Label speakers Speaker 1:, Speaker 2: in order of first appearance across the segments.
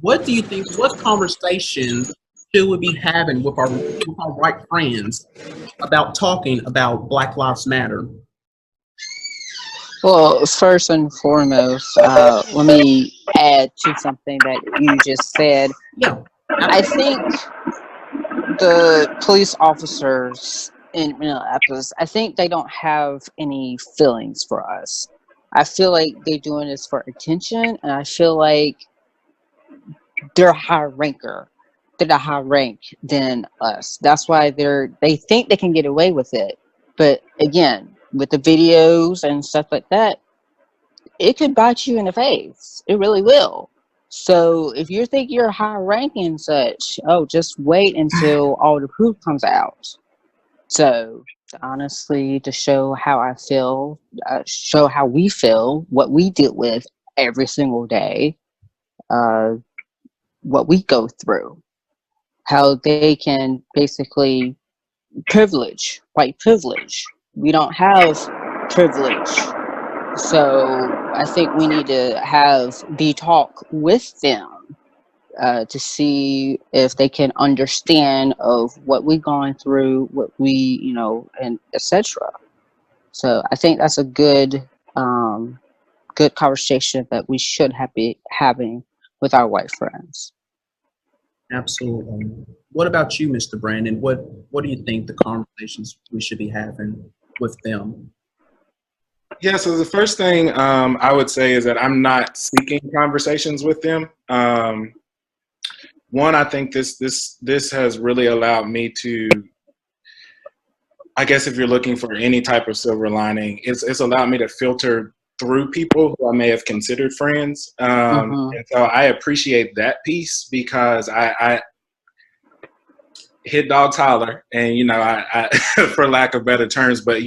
Speaker 1: What do you think? What conversations should we be having with our white friends about talking about Black Lives Matter?
Speaker 2: Well, first and foremost, let me add to something that you just said.
Speaker 1: Yeah,
Speaker 2: I
Speaker 1: absolutely.
Speaker 2: think the police officers in Minneapolis, I think they don't have any feelings for us. I feel like they're doing this for attention, and I feel like they're high ranker. They're a high rank than us. That's why they think they can get away with it. But again, with the videos and stuff like that, it could bite you in the face. It really will. So if you think you're high ranking and such, oh, just wait until all the proof comes out. So honestly, to show how I feel, show how we feel, what we deal with every single day, uh, what we go through, how they can basically white privilege. We don't have privilege. So I think we need to have the talk with them to see if they can understand of what we've gone through, what we, and etc. So I think that's a good conversation that we should be having with our white friends.
Speaker 1: Absolutely. What about you, Mr. Brandon? What do you think the conversations we should be having with them?
Speaker 3: Yeah, so the first thing I would say is that I'm not seeking conversations with them. One, I think this has really allowed me to, I guess if you're looking for any type of silver lining, it's allowed me to filter through people who I may have considered friends.
Speaker 2: Mm-hmm.
Speaker 3: And so I appreciate that piece because I hit dogs holler, and I for lack of better terms, but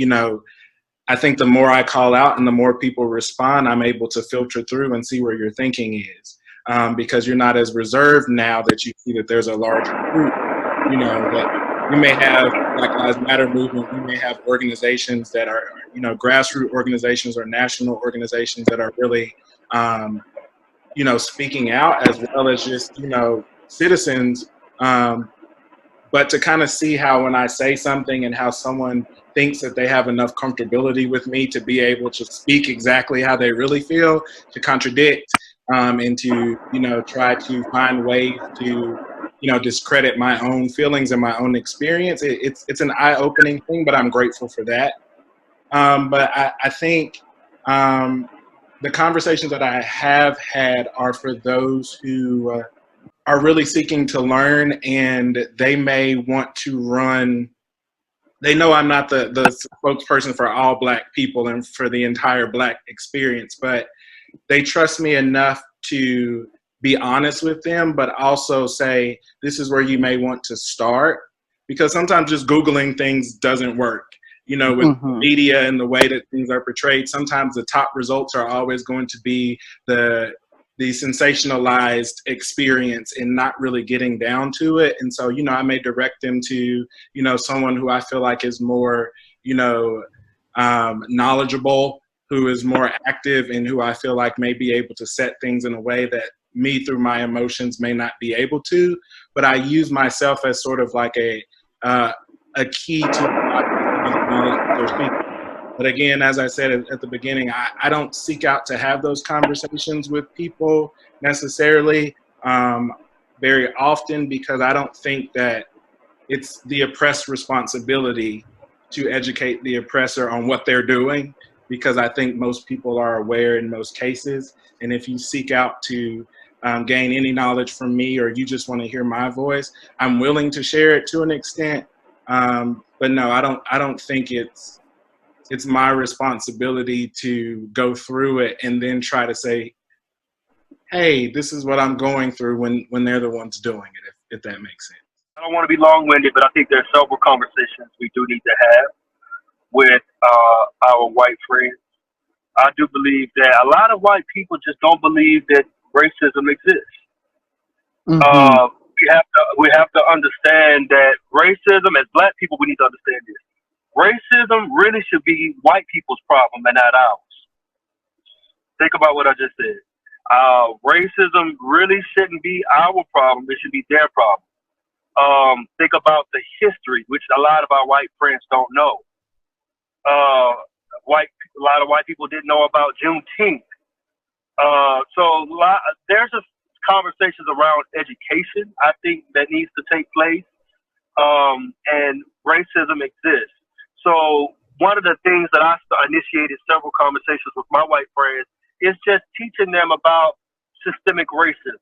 Speaker 3: I think the more I call out and the more people respond, I'm able to filter through and see where your thinking is. Because you're not as reserved now that you see that there's a large group, that we may have Black Lives Matter movement, we may have organizations that are, grassroots organizations or national organizations that are really, speaking out, as well as just, citizens. But to kind of see how when I say something and how someone thinks that they have enough comfortability with me to be able to speak exactly how they really feel, to contradict, and to, try to find ways to, discredit my own feelings and my own experience. It's an eye-opening thing, but I'm grateful for that. But I think the conversations that I have had are for those who are really seeking to learn, and they may want to run. They know I'm not the spokesperson for all Black people and for the entire Black experience, but they trust me enough to be honest with them, but also say, this is where you may want to start. Because sometimes just Googling things doesn't work. With
Speaker 2: Mm-hmm.
Speaker 3: media and the way that things are portrayed, sometimes the top results are always going to be the sensationalized experience and not really getting down to it. And so, I may direct them to, someone who I feel like is more, knowledgeable, who is more active, and who I feel like may be able to set things in a way that me through my emotions may not be able to. But I use myself as sort of like a key to but again, as I said at the beginning, I don't seek out to have those conversations with people necessarily very often, because I don't think that it's the oppressed responsibility to educate the oppressor on what they're doing, because I think most people are aware in most cases. And if you seek out to gain any knowledge from me, or you just want to hear my voice, I'm willing to share it to an extent. But no, I don't think it's my responsibility to go through it and then try to say, hey, this is what I'm going through, when they're the ones doing it, if that makes sense.
Speaker 4: I don't want to be long-winded, but I think there's several conversations we do need to have with our white friends. I do believe that a lot of white people just don't believe that racism exists.
Speaker 2: Mm-hmm.
Speaker 4: We have to understand that racism, as Black people, we need to understand this. Racism really should be white people's problem and not ours. Think about what I just said. Racism really shouldn't be our problem. It should be their problem. Think about the history, which a lot of our white friends don't know. A lot of white people didn't know about Juneteenth. There's a conversations around education, I think, that needs to take place. And racism exists. So one of the things that I initiated several conversations with my white friends is just teaching them about systemic racism,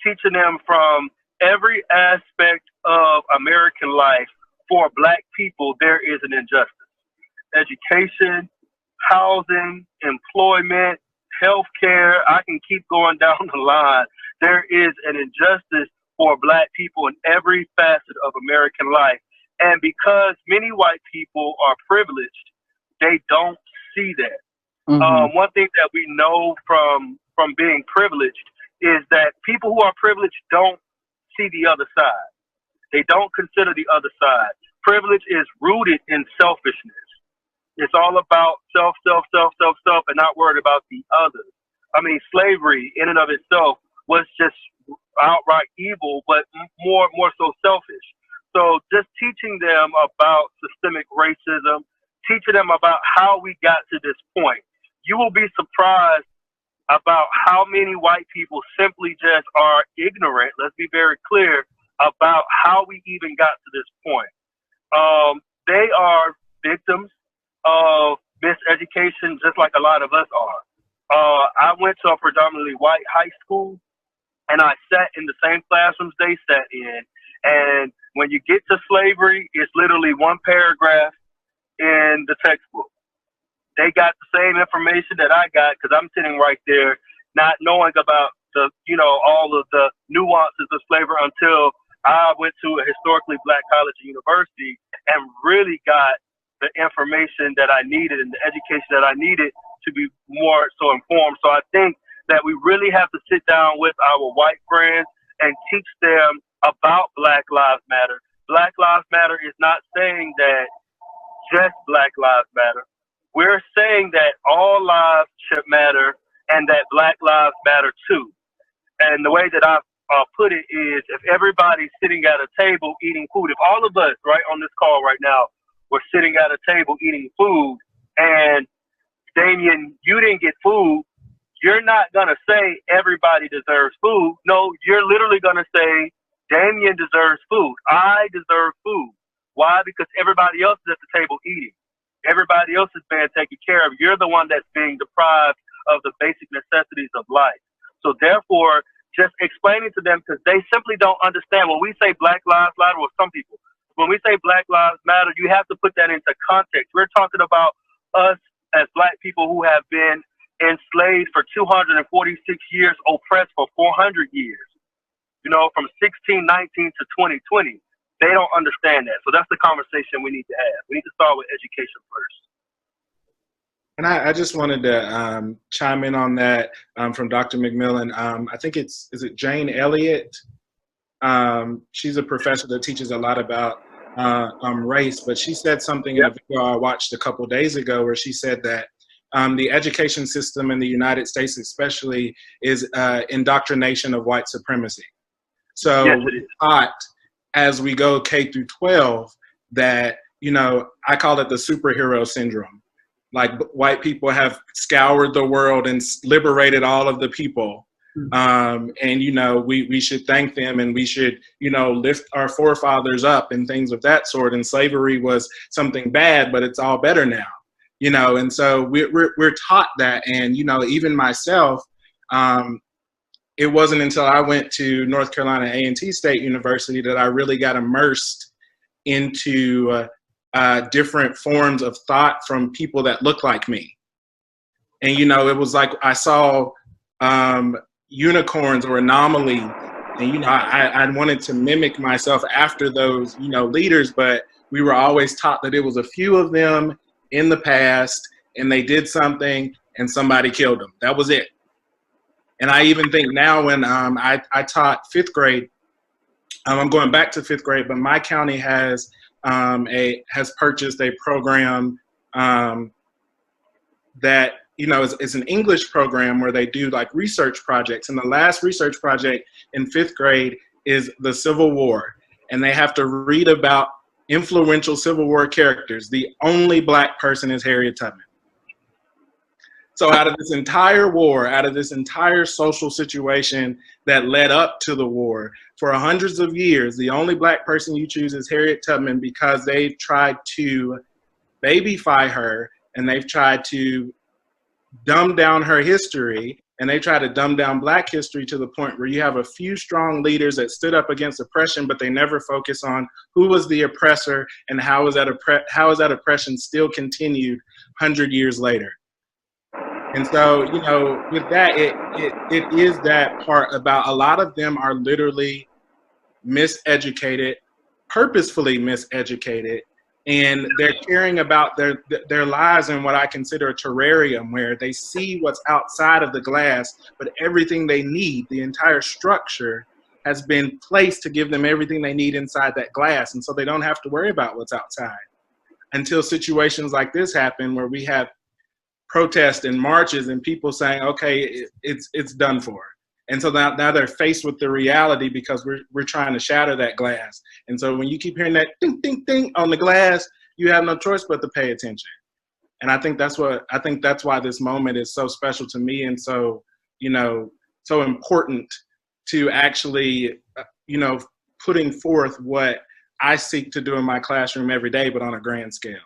Speaker 4: teaching them from every aspect of American life. For Black people, there is an injustice. Education, housing, employment, healthcare, I can keep going down the line. There is an injustice for Black people in every facet of American life. And because many white people are privileged, they don't see that.
Speaker 2: Mm-hmm.
Speaker 4: One thing that we know from being privileged is that people who are privileged don't see the other side. They don't consider the other side. Privilege is rooted in selfishness. It's all about self, and not worried about the others. I mean, slavery in and of itself was just outright evil, but more so selfish. So just teaching them about systemic racism, teaching them about how we got to this point. You will be surprised about how many white people simply just are ignorant, let's be very clear, about how we even got to this point. They are victims of miseducation just like a lot of us are. I went to a predominantly white high school, and I sat in the same classrooms they sat in. And when you get to slavery, it's literally one paragraph in the textbook. They got the same information that I got because I'm sitting right there not knowing about all of the nuances of slavery until I went to a historically Black college and university and really got the information that I needed and the education that I needed to be more so informed. So I think that we really have to sit down with our white friends and teach them about Black Lives Matter. Black Lives Matter is not saying that just Black Lives Matter. We're saying that all lives should matter and that Black lives matter too. And the way that I put it is, if everybody's sitting at a table eating food, if all of us right on this call right now were sitting at a table eating food, and Damian, you didn't get food, you're not going to say everybody deserves food. No, you're literally going to say Damian deserves food. I deserve food. Why? Because everybody else is at the table eating. Everybody else is being taken care of. You're the one that's being deprived of the basic necessities of life. So therefore, just explaining to them, because they simply don't understand. When we say Black Lives Matter, or some people, when we say Black Lives Matter, you have to put that into context. We're talking about us as Black people who have been enslaved for 246 years, oppressed for 400 years, from 1619 to 2020. They don't understand that. So that's the conversation we need to have. We need to start with education first.
Speaker 3: And I just wanted to chime in on that from Dr. McMillan. I think is it Jane Elliott? She's a professor that teaches a lot about race, but she said something in a video I watched a couple of days ago where she said that the education system in the United States especially is indoctrination of white supremacy. So
Speaker 4: yes,
Speaker 3: we're taught as we go K through 12 that, I call it the superhero syndrome. Like white people have scoured the world and liberated all of the people. And, we should thank them, and we should, lift our forefathers up and things of that sort. And slavery was something bad, but it's all better now, and so we're taught that. And, even myself, it wasn't until I went to North Carolina A&T State University that I really got immersed into different forms of thought from people that look like me. And, it was like I saw unicorns or anomalies, and, I wanted to mimic myself after those, leaders, but we were always taught that it was a few of them in the past, and they did something and somebody killed them. That was it. And I even think now when I taught fifth grade, I'm going back to fifth grade, but my county has purchased a program that you know, it's an English program where they do like research projects. And the last research project in 5th grade is the Civil War. And they have to read about influential Civil War characters. The only Black person is Harriet Tubman. So out of this entire war, out of this entire social situation that led up to the war, for hundreds of years, the only Black person you choose is Harriet Tubman because they've tried to babyfy her and they've tried to dumb down her history, and they try to dumb down Black history to the point where you have a few strong leaders that stood up against oppression, but they never focus on who was the oppressor and how is that oppression still continued 100 years later. And so, you know, with that, it is that part about a lot of them are literally miseducated, purposefully miseducated, and they're caring about their lives in what I consider a terrarium, where they see what's outside of the glass, but everything they need, the entire structure has been placed to give them everything they need inside that glass. And so they don't have to worry about what's outside until situations like this happen, where we have protests and marches and people saying, okay, it's done for. And so now they're faced with the reality because we're trying to shatter that glass. And so when you keep hearing that ding, ding, ding on the glass, you have no choice but to pay attention. And I think that's why this moment is so special to me and so, you know, so important to actually, you know, putting forth what I seek to do in my classroom every day, but on a grand scale.